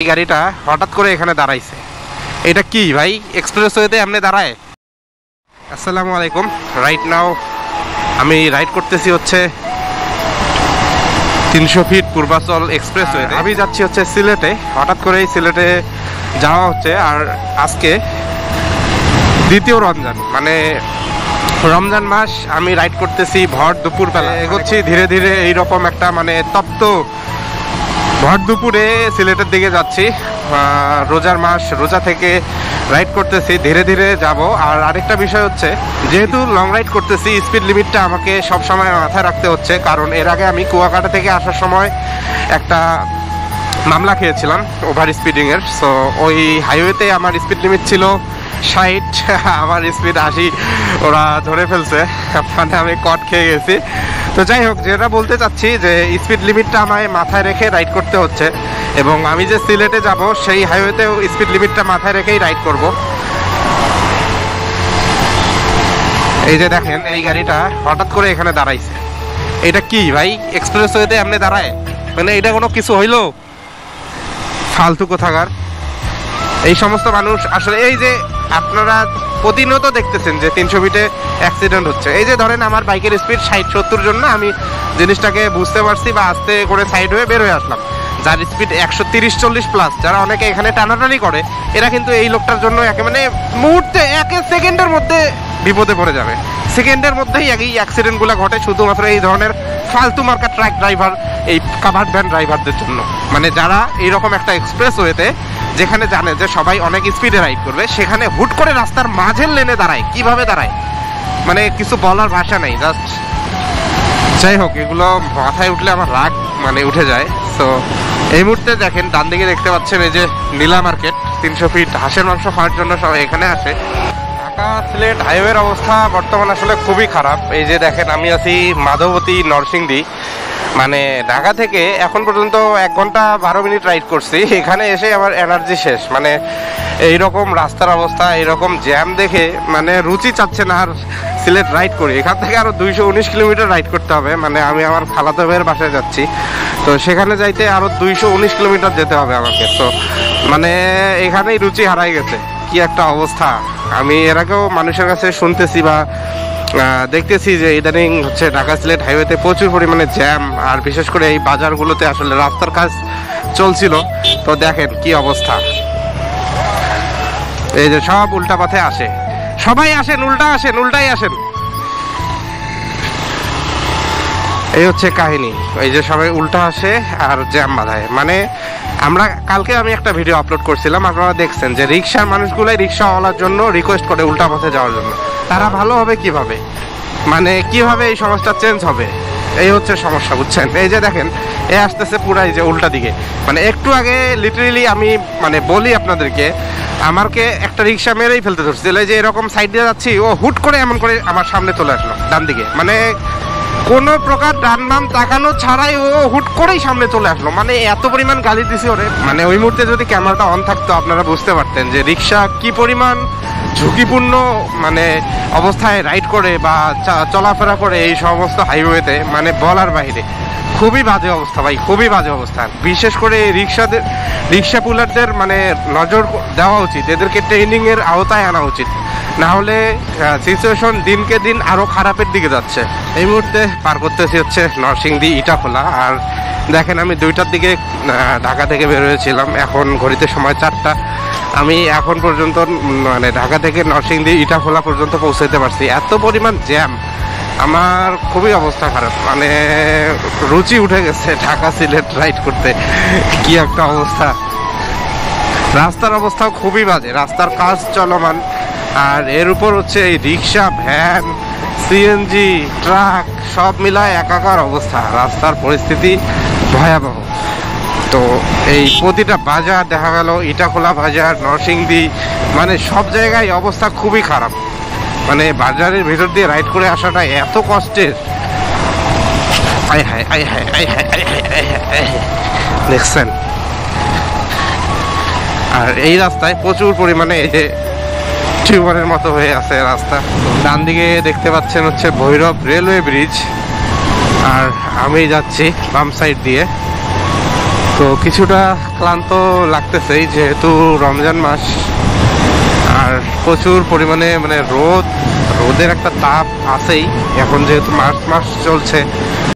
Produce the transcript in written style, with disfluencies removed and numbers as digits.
এই গাড়িটা হঠাৎ করে এখানে দাঁড়াইছে। এটা কি ভাই, এক্সপ্রেসওয়েতে এমনি দাঁড়ায়? আসসালামু আলাইকুম। রাইট নাও আমি রাইড করতেছি হচ্ছে 300 ফিট পূর্বাচল এক্সপ্রেসওয়েতে। আমি যাচ্ছি হচ্ছে সিলেটে। হঠাৎ করেই সিলেটে যাওয়া হচ্ছে। আর আজকে দ্বিতীয় রমজান, মানে রমজান মাস আমি রাইড করতেছি ভর দুপুরবেলা। এগোচ্ছি ধীরে ধীরে এইরকম একটা মানে তপ্ত ভর দুপুরে সিলেটের দিকে যাচ্ছি। রোজার মাস, রোজা থেকে রাইড করতেছি, ধীরে ধীরে যাব। আর আরেকটা বিষয় হচ্ছে, যেহেতু লং রাইড করতেছি স্পিড লিমিটটা আমাকে সব সময় মাথায় রাখতে হচ্ছে। কারণ এর আগে আমি কুয়াকাটা থেকে আসার সময় একটা মামলা খেয়েছিলাম ওভার স্পিডিংয়ের। সো ওই হাইওয়েতে আমার স্পিড লিমিট ছিল 60, আমার স্পিড 80, ওরা ধরে ফেলছে, মানে আমি কট খেয়ে গেছি। তো যাই হোক, যেটা বলতে চাচ্ছি যে স্পিড লিমিটটা আমায় মাথায় রেখে রাইড করতে হচ্ছে। এবং আমি যে সিলেটে যাব সেই হাইওয়েতেও স্পিড লিমিটটা মাথায় রেখেই রাইড করব। এই যে দেখেন, এই গাড়িটা হঠাৎ করে এখানে দাঁড়াইছে। এটা কি ভাই, এক্সপ্রেসওয়েতে এমনি দাঁড়ায়? মানে এটা কোনো কিছু হইলো? ফালতু কোথাকার এই সমস্ত মানুষ। আসলে এই যে আপনারা প্রতিনিয়ত দেখতেছেন যে 300 ফিটে অ্যাক্সিডেন্ট হচ্ছে। এই যে ধরেন আমার বাইকের স্পিড 60-70 জন্য আমি জিনিসটাকে বুঝতে পারছি বা আস্তে করে সাইড হয়ে বের হয়ে আসলাম। যার স্পিড 130-40 প্লাস, যারা অনেকে এখানে টানাটানি করে, এরা কিন্তু এই লোকটার জন্য মানে মুহূর্তে 1 সেকেন্ডের মধ্যে বিপদে পড়ে যাবে। সেকেন্ডের মধ্যেই এই অ্যাক্সিডেন্টগুলো ঘটে শুধুমাত্র এই ধরনের ফালতু মার্কা ট্রাক ড্রাইভার, এই কাভার্ড ভ্যান ড্রাইভারদের জন্য। মানে যারা এইরকম একটা এক্সপ্রেসওয়েতে, যেখানে জানে যে সবাই অনেক স্পিডে রাইড করবে, সেখানে হুট করে রাস্তার মাঝের লেনে দাঁড়ায়। কিভাবে দাঁড়ায় মানে কিছু বলার ভাষা নেই। জাস্ট যাই হোক, এগুলো মাথায় উঠলে আমার রাগ মানে উঠে যায়। তো এই মুহূর্তে দেখেন ডান দিকে দেখতে পাচ্ছেন এই যে নীলা মার্কেট। 300 ফিট হাঁসের মাংস খাওয়ার জন্য সবাই এখানে আসে। ঢাকা সিলেট হাইওয়ের অবস্থা বর্তমান আসলে খুবই খারাপ। এই যে দেখেন, আমি আছি মাধবতী নরসিংদী। মানে ঢাকা থেকে এখন পর্যন্ত 1 ঘন্টা 12 মিনিট রাইড করছি। এখানে এসে আমার এনার্জি শেষ। মানে এইরকম রাস্তার অবস্থা, এইরকম জ্যাম দেখে মানে রুচি চাচ্ছে না আর সিলেট রাইড করি। এখান থেকে আরও 219 কিলোমিটার রাইড করতে হবে। মানে আমি আমার খালাতো ভাইয়ের বাসায় যাচ্ছি, তো সেখানে যাইতে আরও 219 কিলোমিটার যেতে হবে আমাকে। তো মানে এখানেই রুচি হারাই গেছে। কি একটা অবস্থা! আমি এর আগেও মানুষের কাছে শুনতেছি বা দেখতেছি যে ইদানিং হচ্ছে ঢাকা সিলেট হাইওয়েতে প্রচুর পরিমাণে জ্যাম। আর বিশেষ করে এই বাজারগুলোতে আসলে রাস্তার কাজ চলছিল। তো দেখেন কি অবস্থা। এই যে সব উল্টা পথে আসে, সবাই আসেন, উল্টা আসেন, উল্টাই আসেন। এই হচ্ছে কাহিনী। এই যে সবাই উল্টা আসে আর জ্যাম বাঁধায়। মানে কালকে আমি একটা ভিডিও আপলোড করছিলাম, আপনারা দেখছেন যে রিক্সার মানুষগুলাই রিক্সাওয়ালার জন্য রিকোয়েস্ট করে উল্টা পথে যাওয়ার জন্য। তারা ভালো হবে কিভাবে? মানে কিভাবে এই সমাজটা চেঞ্জ হবে? এই হচ্ছে সমস্যা, বুঝছেন? এই যে দেখেন, এ আসতেছে পুরাই যে উল্টা দিকে। মানে একটু আগে লিটারেলি আমি মানে বলি আপনাদেরকে, আমাকে একটা রিক্সা মেরেই ফেলতে ধরছিল। এই যে এরকম সাইড দিয়ে যাচ্ছি, ও হুট করে এমন করে আমার সামনে চলে আসলো ডান দিকে। মানে কোনো প্রকার ডান বাম তাকানো ছাড়াই ও হুট করেই সামনে চলে আসলো। মানে এত পরিমাণ গালি দিছি ওরে। মানে ওই মুহূর্তে যদি ক্যামেরাটা অন থাকতো আপনারা বুঝতে পারতেন যে রিক্সা কি পরিমাণ ঝুঁকিপূর্ণ মানে অবস্থায় রাইড করে বা চলাফেরা করে এই সমস্ত হাইওয়েতে। মানে বলার বাইরে খুবই বাজে অবস্থা ভাই, খুবই বাজে অবস্থা। বিশেষ করে রিক্সা পুলারদের মানে নজর দেওয়া উচিত, এদেরকে ট্রেনিংয়ের আওতায় আনা উচিত। না হলে সিচুয়েশন দিনকে দিন আরও খারাপের দিকে যাচ্ছে। এই মুহূর্তে পার করতেছি হচ্ছে নরসিংদী ইটাখোলা। আর দেখেন, আমি 2টার দিকে ঢাকা থেকে বের হয়েছিলাম। এখন ঘড়িতে সময় 4টা। আমি এখন পর্যন্ত মানে ঢাকা থেকে নরসিংদী ইটাখোলা পর্যন্ত পৌঁছাইতে পারছি। এত পরিমাণ জ্যাম, আমার খুবই অবস্থা খারাপ। মানে রুচি উঠে গেছে ঢাকা সিলেট রাইড করতে। কি একটা অবস্থা! রাস্তার অবস্থাও খুবই বাজে, রাস্তার কাজ চলমান। আর এর উপর হচ্ছে এই রিক্সা, ভ্যান, সিএনজি, ট্রাক সব মিলায় একাকার অবস্থা। রাস্তার পরিস্থিতি ভয়াবহ। তো এই প্রতিটা বাজার দেখা গেল, ইটাখোলা বাজার, নরসিংদী, মানে সব জায়গায় অবস্থা খুবই খারাপ। মানে বাজারের ভেতর দিয়ে রাইড করে আসাটা এত কষ্টের। আয় হায়, আয় হায়, আয় হায়, আয় হায়, আয় হায়, আয় হায়। দেখছেন? আর এই রাস্তায় প্রচুর পরিমাণে এই যে টিউবারের মতো হয়ে আছে রাস্তা। ডান দিকে দেখতে পাচ্ছেন হচ্ছে ভৈরব রেলওয়ে ব্রিজ। আর আমি যাচ্ছি বাম সাইড দিয়ে। তো কিছুটা ক্লান্ত লাগতেছেই, যেহেতু রমজান মাস আর প্রচুর পরিমাণে মানে রোদের একটা তাপ আছেই। এখন যেহেতু মার্চ মাস চলছে,